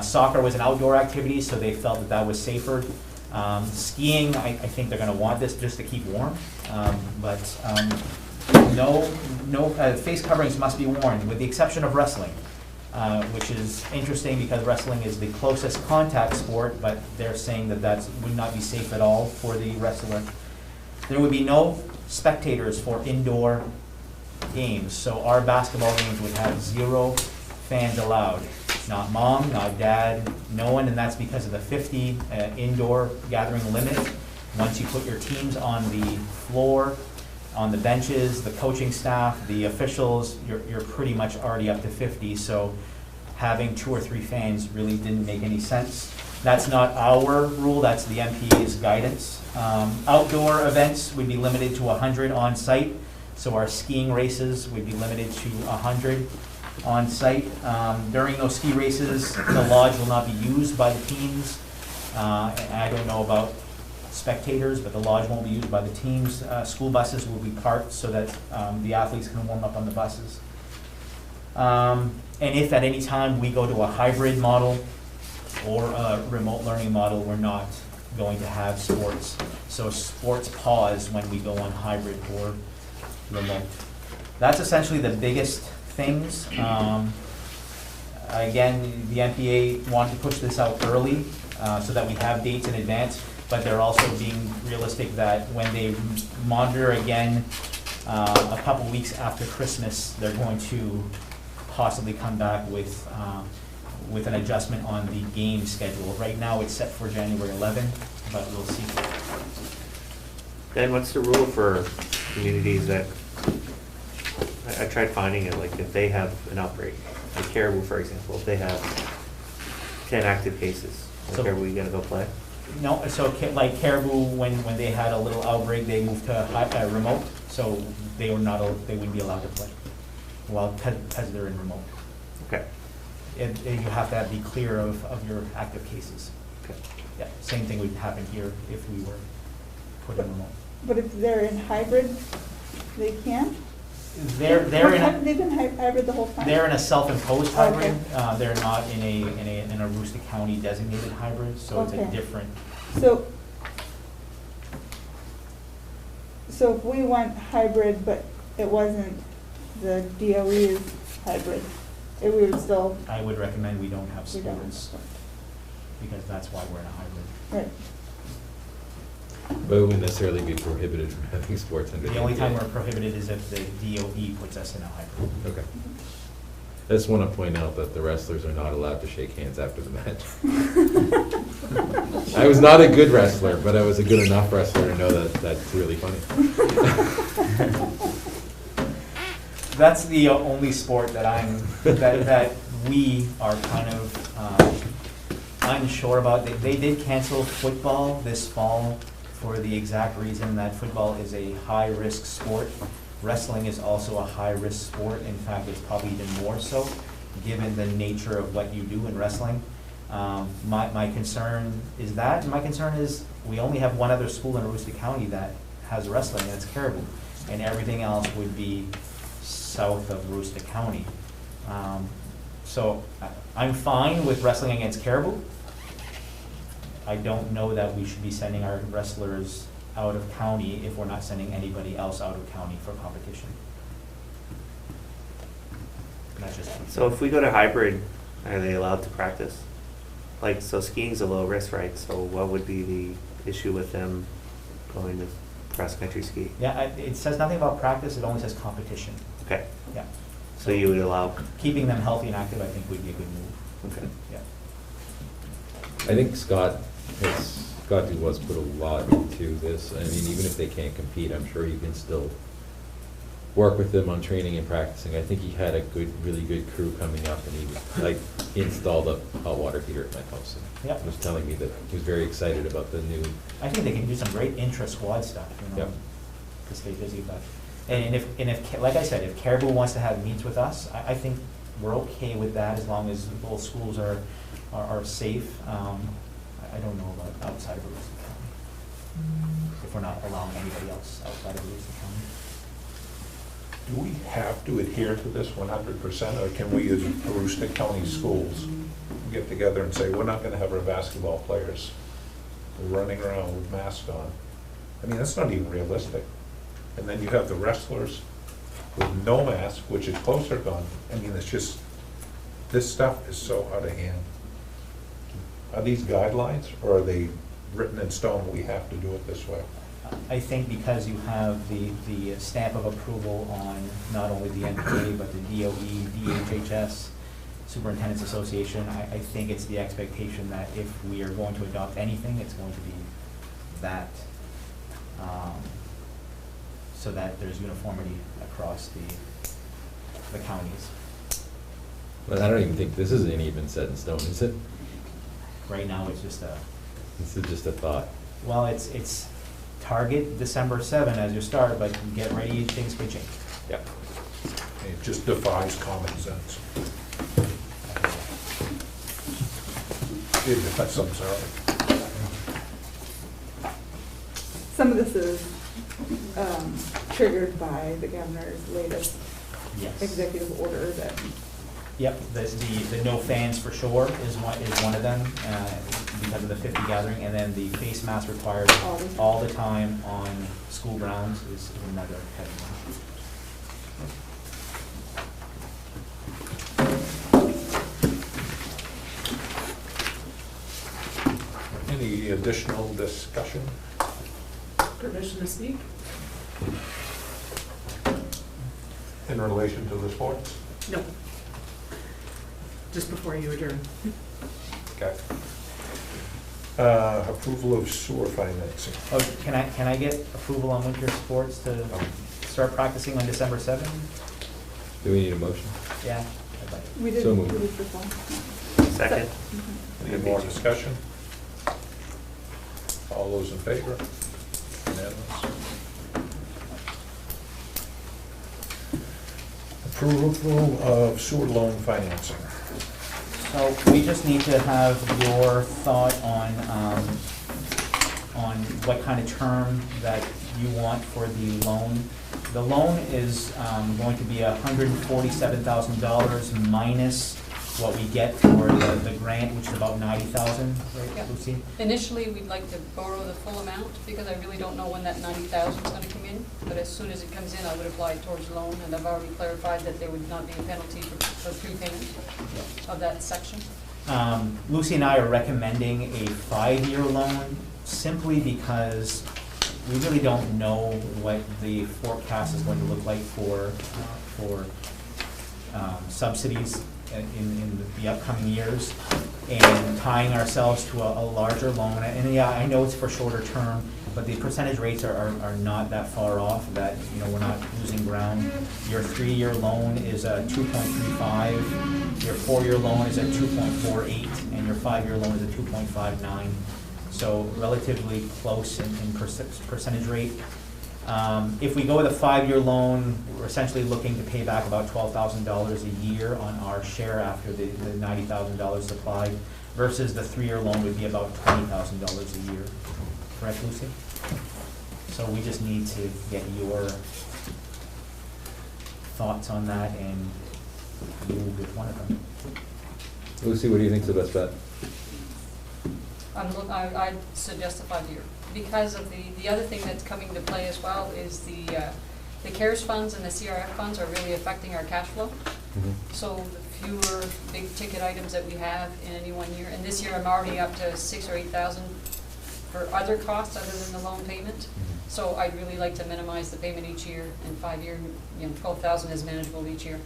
Soccer was an outdoor activity, so they felt that that was safer. Skiing, I think they're gonna want this just to keep warm, but face coverings must be worn, with the exception of wrestling, which is interesting because wrestling is the closest contact sport, but they're saying that that would not be safe at all for the wrestler. There would be no spectators for indoor games, so our basketball games would have 0 fans allowed. Not mom, not dad, no one, and that's because of the 50 indoor gathering limit. Once you put your teams on the floor, on the benches, the coaching staff, the officials, you're pretty much already up to 50, so having 2 or 3 fans really didn't make any sense. That's not our rule, that's the MPA's guidance. Outdoor events would be limited to 100 on site, so our skiing races would be limited to 100 on site. During those ski races, the lodge will not be used by the teams. I don't know about spectators, but the lodge won't be used by the teams. School buses will be parked so that the athletes can warm up on the buses. And if at any time we go to a hybrid model or a remote learning model, we're not going to have sports. So sports pause when we go on hybrid or remote. That's essentially the biggest things. Again, the MPA wanted to push this out early so that we have dates in advance, but they're also being realistic that when they monitor again a couple weeks after Christmas, they're going to possibly come back with an adjustment on the game schedule. Right now it's set for January 11, but we'll see. Then what's the rule for communities that, I tried finding it, like if they have an outbreak, like Caribou, for example, if they have 10 active cases, like So- are we gonna go play? No, so like Caribou, when they had a little outbreak, they moved to remote, so they wouldn't be allowed to play. Well, because they're in remote. Okay. And you have to be clear of your active cases. Okay. Yeah, same thing would happen here if we were put in remote. But if they're in hybrid, they can? They're in They've been hybrid the whole time? they're in a self-imposed Okay. hybrid. They're not in a Aroostook County designated hybrid, so it's a Okay. different. So if we went hybrid, but it wasn't the DOE's hybrid, we would still, I would recommend we don't have we don't. sports, because that's why we're in a hybrid. Right. But it wouldn't necessarily be prohibited from having sports under The only time MPA. we're prohibited is if the DOE puts us in a hybrid. Okay. I just want to point out that the wrestlers are not allowed to shake hands after the match. I was not a good wrestler, but I was a good enough wrestler to know that that's really funny. That's the only sport that we are kind of unsure about. They did cancel football this fall for the exact reason that football is a high-risk sport. Wrestling is also a high-risk sport. In fact, it's probably even more so, given the nature of what you do in wrestling. My concern is that, and my concern is we only have one other school in Aroostook County that has wrestling, and it's Caribou. And everything else would be south of Aroostook County. So I'm fine with wrestling against Caribou. I don't know that we should be sending our wrestlers out of county if we're not sending anybody else out of county for competition. That's just. So if we go to hybrid, are they allowed to practice? Like, so skiing's a low risk, right? So what would be the issue with them going to cross-country ski? Yeah, it says nothing about practice, it only says competition. Okay, Yeah. so you would allow, Keeping them healthy and active, I think, would be a good move. okay. Yeah. I think Scott Dubois put a lot into this. I mean, even if they can't compete, I'm sure you can still work with them on training and practicing. I think he had a really good crew coming up, and he installed a hot water heater at my house. And Yep. he was telling me that he was very excited about the new. I think they can do some great intra-squad stuff, you know, Yep. to stay busy, but, and if, like I said, if Caribou wants to have meets with us, I think we're okay with that as long as both schools are safe. I don't know about outside of Aroostook County, if we're not allowing anybody else outside of Aroostook County. Do we have to adhere to this 100%, or can we, as Aroostook County schools, get together and say, we're not gonna have our basketball players running around with masks on? I mean, that's not even realistic. And then you have the wrestlers with no mask, which is close to gone. I mean, it's just, this stuff is so out of hand. Are these guidelines, or are they written in stone, we have to do it this way? I think because you have the stamp of approval on not only the NPA, but the DOE, DHHS, Superintendent's Association, I think it's the expectation that if we are going to adopt anything, it's going to be that, so that there's uniformity across the counties. But I don't even think, this isn't even set in stone, is it? Right now, it's just a, This is just a thought. well, it's target December 7 as your start, but get ready, things could change. Yep. It just defies common sense. I'm sorry. Some of this is triggered by the governor's latest Yes. executive order that, Yep, the no fans for sure is one of them, because of the 50 gathering, and then the face mask required all the time on school grounds is another heavy one. Any additional discussion? Permission to speak? In relation to the sports? No. Just before you adjourn. Okay. Approval of sewer financing. Oh, can I get approval on winter sports to start practicing on December 7th? Do we need a motion? Yeah, I'd like. we did, So we moved. did this one. Second? Any more discussion? All those in favor? Unanimous. Approval of sewer loan financing. So we just need to have your thought on what kind of term that you want for the loan. The loan is going to be $147,000 minus what we get for the grant, which is about $90,000, right, Yeah. Lucy? Initially, we'd like to borrow the full amount, because I really don't know when that 90,000 is gonna come in, but as soon as it comes in, I would apply towards loan, and I've already clarified that there would not be a penalty for prepayment of that section. Lucy and I are recommending a 5-year loan, simply because we really don't know what the forecast is going to look like for subsidies in the upcoming years, and tying ourselves to a larger loan. And yeah, I know it's for shorter term, but the percentage rates are not that far off, that, you know, we're not losing ground. Your 3-year loan is a 2.35, your 4-year loan is a 2.48, and your 5-year loan is a 2.59. So relatively close in percentage rate. If we go with a 5-year loan, we're essentially looking to pay back about $12,000 a year on our share after the $90,000 supplied, versus the 3-year loan would be about $20,000 a year. Correct, Lucy? So we just need to get your thoughts on that and move with one of them. Lucy, what do you think's the best bet? I'd suggest a 5-year, because of the other thing that's coming into play as well is the CARES funds and the CRF funds are really affecting our cash flow. So the fewer big ticket items that we have in any one year, and this year I'm already up to 6,000 or 8,000 for other costs other than the loan payment. So I'd really like to minimize the payment each year, and 5-year, 12,000 is manageable each year.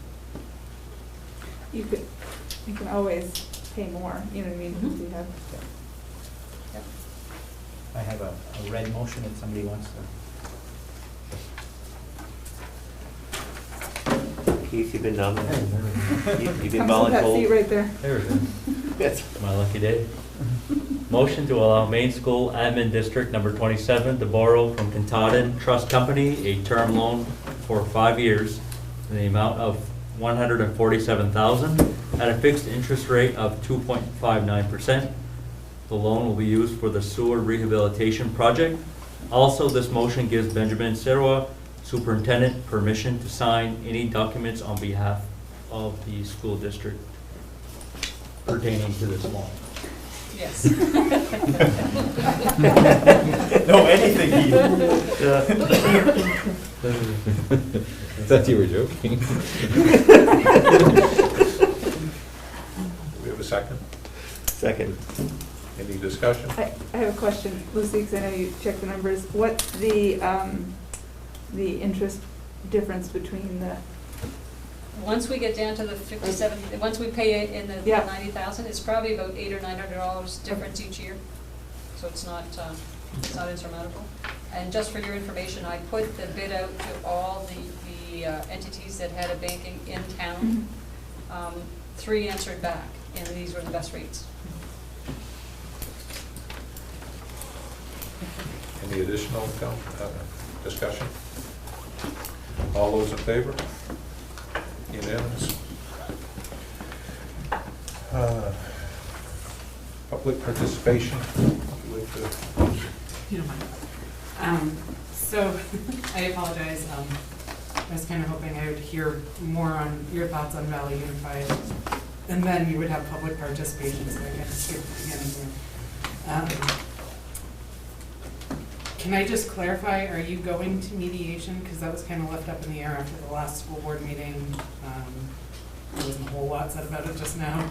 You can always pay more, you know what I mean, because we have. I have a red motion if somebody wants to. Keith, you've been nominated. You've been Comes with that seat voluntold. right there. There it is. Yes. My lucky day. Motion to allow Main School Admin District Number 27 to borrow from Katahdin Trust Company a term loan for 5 years in the amount of $147,000 at a fixed interest rate of 2.59%. The loan will be used for the sewer rehabilitation project. Also, this motion gives Benjamin Serwa, Superintendent, permission to sign any documents on behalf of the school district pertaining to this loan. Yes. No, anything I thought you were joking. Do we have a second? Second. Any discussion? I have a question, Lucy, because I know you checked the numbers. What's the interest difference between the, Once we get down to the 57, once we pay it in the Yeah. 90,000, it's probably about $800 or $900 difference each year. So it's not insurmountable. And just for your information, I put the bid out to all the entities that had a banking in town. 3 answered back, and these were the best rates. Any additional discussion? All those in favor? Unanimous. Public participation. Would like to- You don't mind. So, I apologize, I was kind of hoping I would hear more on your thoughts on Valley Unified, and then you would have public participation, so I can skip the beginning here. Can I just clarify, are you going to mediation? Because that was kind of left up in the air after the last school board meeting. There wasn't a whole lot said about it just now.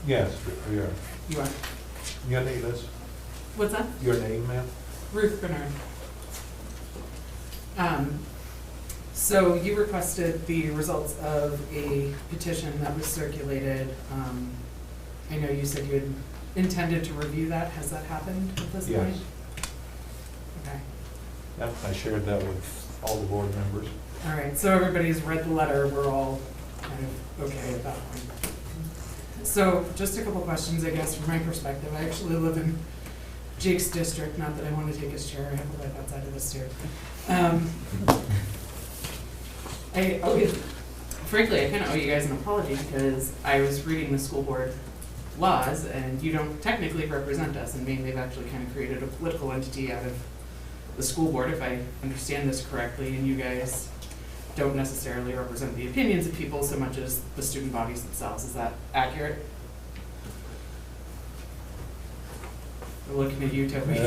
Yes, we are. You are. Your name is? What's that? Your name, ma'am? Ruth Bernard. So you requested the results of a petition that was circulated. I know you said you had intended to review that. Has that happened at this point? Yes. Okay. Yep, I shared that with all the board members. All right, so everybody's read the letter. We're all kind of okay at that point. So just a couple questions, I guess, from my perspective. I actually live in Jake's district, not that I want to take his chair. I have to live outside of this too. Frankly, I kind of owe you guys an apology because I was reading the school board laws and you don't technically represent us. In Maine, they've actually kind of created a political entity out of the school board, if I understand this correctly, and you guys don't necessarily represent the opinions of people so much as the student bodies themselves. Is that accurate? We're looking at you, Toby.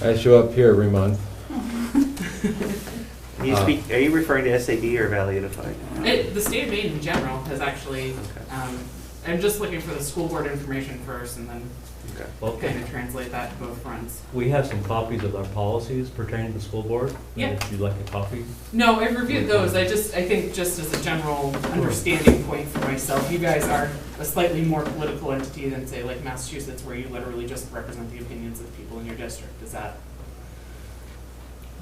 I show up here every month. Are you referring to SAD or Valley Unified? The state of Maine in general has actually, Okay. I'm just looking for the school board information first and then Okay. Well, kind of translate that to both fronts. we have some copies of our policies pertaining to the school board. Yeah. If you'd like a copy. No, I've reviewed those. I think just as a general understanding point for myself, you guys are a slightly more political entity than say like Massachusetts, where you literally just represent the opinions of people in your district. Is that?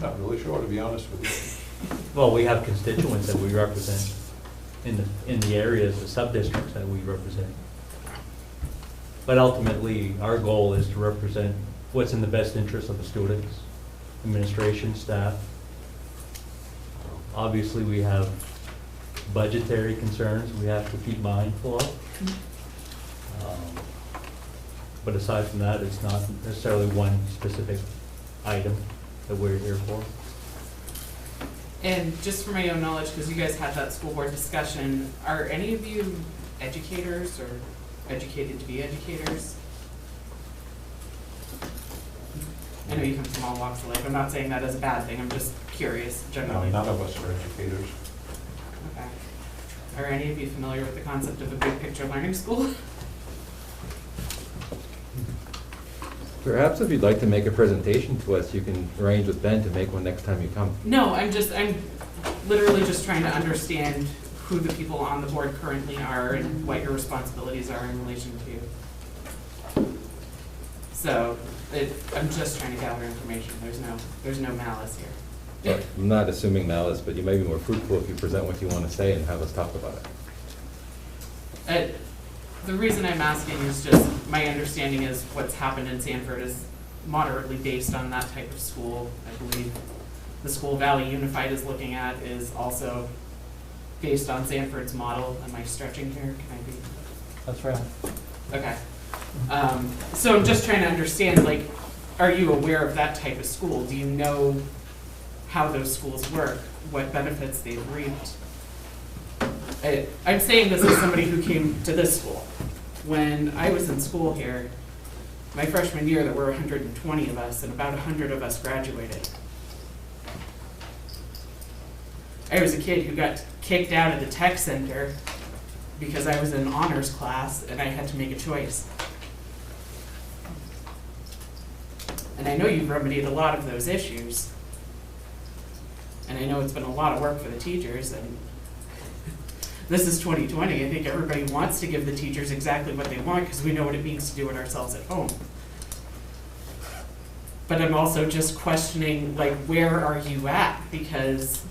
Not really sure, to be honest with you. Well, we have constituents that we represent in the areas, the sub-districts that we represent. But ultimately, our goal is to represent what's in the best interest of the students administration staff. Obviously, we have budgetary concerns we have to keep mindful of. But aside from that, it's not necessarily one specific item that we're here for. And just for my own knowledge, because you guys had that school board discussion, are any of you educators or educated to be educators? I know you come from all walks of life. I'm not saying that as a bad thing. I'm just curious No, generally. none of us are educators. Okay. Are any of you familiar with the concept of a big picture learning school? Perhaps if you'd like to make a presentation to us, you can arrange with Ben to make one next time you come. No, I'm literally just trying to understand who the people on the board currently are and what your responsibilities are in relation to you. So, I'm just trying to gather information. There's no malice here. But I'm not assuming malice, but you may be more fruitful if you present what you want to say and have us talk about it. The reason I'm asking is just, my understanding is what's happened in Sanford is moderately based on that type of school. I believe the school Valley Unified is looking at is also based on Sanford's model. Am I stretching here? Can I be? That's right. Okay. So I'm just trying to understand, like, are you aware of that type of school? Do you know how those schools work? What benefits they've reaped? I'm saying this as somebody who came to this school. When I was in school here, my freshman year, there were 120 of us, and about 100 of us graduated. I was a kid who got kicked out of the tech center because I was in honors class and I had to make a choice. And I know you've remedied a lot of those issues. And I know it's been a lot of work for the teachers, and this is 2020. I think everybody wants to give the teachers exactly what they want because we know what it means to do it ourselves at home. But I'm also just questioning, like, where are you at? Because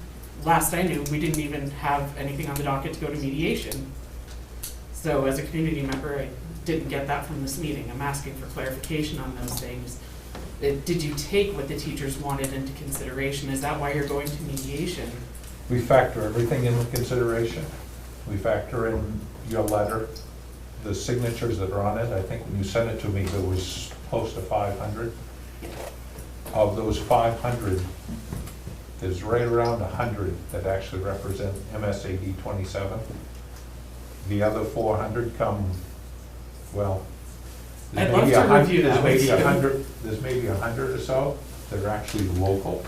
last I knew, we didn't even have anything on the docket to go to mediation. So as a community member, I didn't get that from this meeting. I'm asking for clarification on those things. Did you take what the teachers wanted into consideration? Is that why you're going to mediation? We factor everything into consideration. We factor in your letter, the signatures that are on it. I think when you sent it to me, there was close to 500. Of those 500, there's right around 100 that actually represent MSAD 27. The other 400 come, well, I'd love to review that with you. There's maybe 100 or so that are actually local.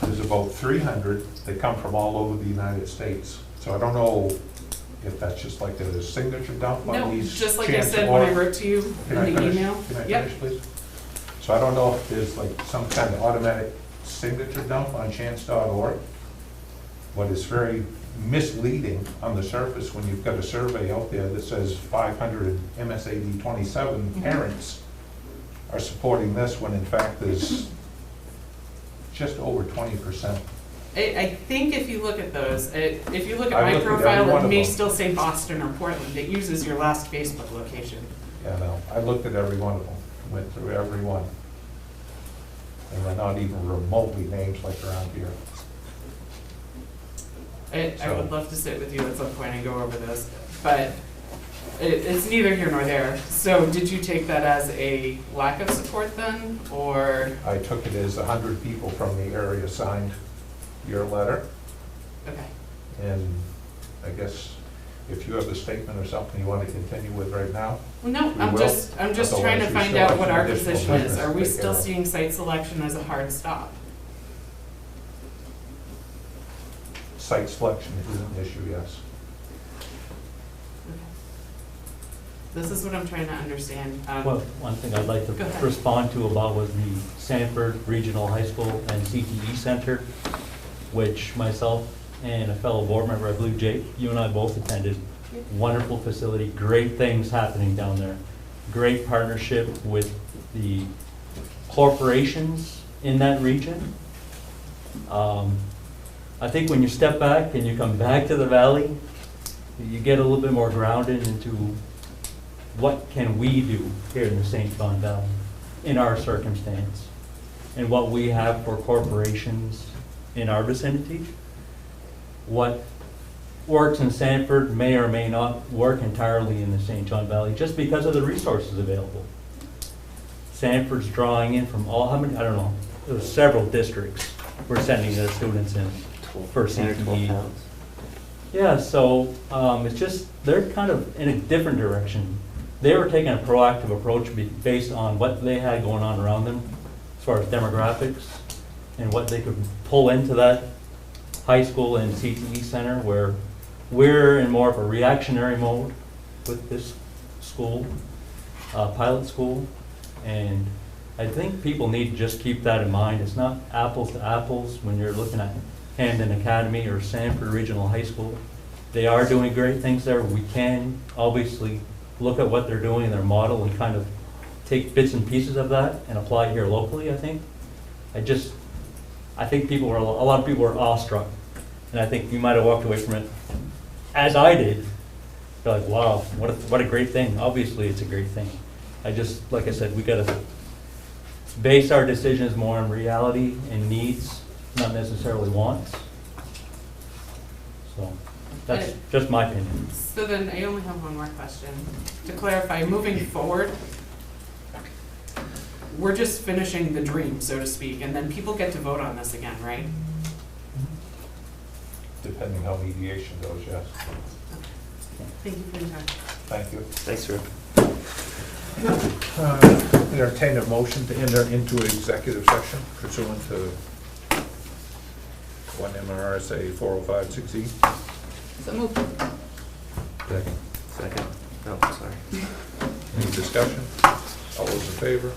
There's about 300 that come from all over the United States. So I don't know if that's just like a signature dump on No, these. just like I chance said when I or- wrote to you Can I in the finish? email. Can I Yep. finish, please? So I don't know if there's like some kind of automatic signature dump on chance.org. What is very misleading on the surface when you've got a survey out there that says 500 MSAD 27 parents are supporting this, when in fact there's just over 20%. I think if you look at those, if you look at I my looked at every profile, one it of may them. still say Boston or Portland. It uses your last Facebook location. Yeah, no, I looked at every one of them, went through every one. And they're not even remotely names like around here. I would love to sit with you at some point and go over this, but it's neither here nor there. So did you take that as a lack of support then, or? I took it as 100 people from the area signed your letter. Okay. And I guess if you have a statement or something you want to continue with right now? Well, no, We I'm will. just trying to Otherwise, we find still out have what some our additional position is. business Are to we take still care of. seeing site selection as a hard stop? Site selection is an issue, yes. This is what I'm trying to understand. Well, one thing I'd like to Go ahead. respond to about was the Sanford Regional High School and CTE Center, which myself and a fellow board member, I believe Jake, you and I both attended. Wonderful facility, great things happening down there. Great partnership with the corporations in that region. I think when you step back and you come back to the valley, you get a little bit more grounded into what can we do here in the St. John Valley in our circumstance. and what we have for corporations in our vicinity. What works in Sanford may or may not work entirely in the St. John Valley, just because of the resources available. Sanford's drawing in from all, how many, I don't know, there's several districts we're sending their students in for 10 or 12 CTE. towns. Yeah, so it's just, they're kind of in a different direction. They were taking a proactive approach based on what they had going on around them as far as demographics and what they could pull into that high school and CTE center, where we're in more of a reactionary mode with this school, pilot school. And I think people need to just keep that in mind. It's not apples to apples when you're looking at Hamden Academy or Sanford Regional High School. They are doing great things there. We can obviously look at what they're doing in their model and kind of take bits and pieces of that and apply it here locally, I think. I think a lot of people were awestruck. And I think you might have walked away from it, as I did. You're like, wow, what a great thing. Obviously, it's a great thing. Like I said, we gotta base our decisions more on reality and needs, not necessarily wants. So, that's just my opinion. So then I only have one more question. To clarify, moving forward, we're just finishing the dream, so to speak, and then people get to vote on this again, right? Depending how mediation goes, yes. Thank you for your time. Thank you. Thanks, Ruth. Entertain a motion to enter into executive session pursuant to 1 MRSA 4056E. So moved. Second. No, sorry. Any discussion? All those in favor?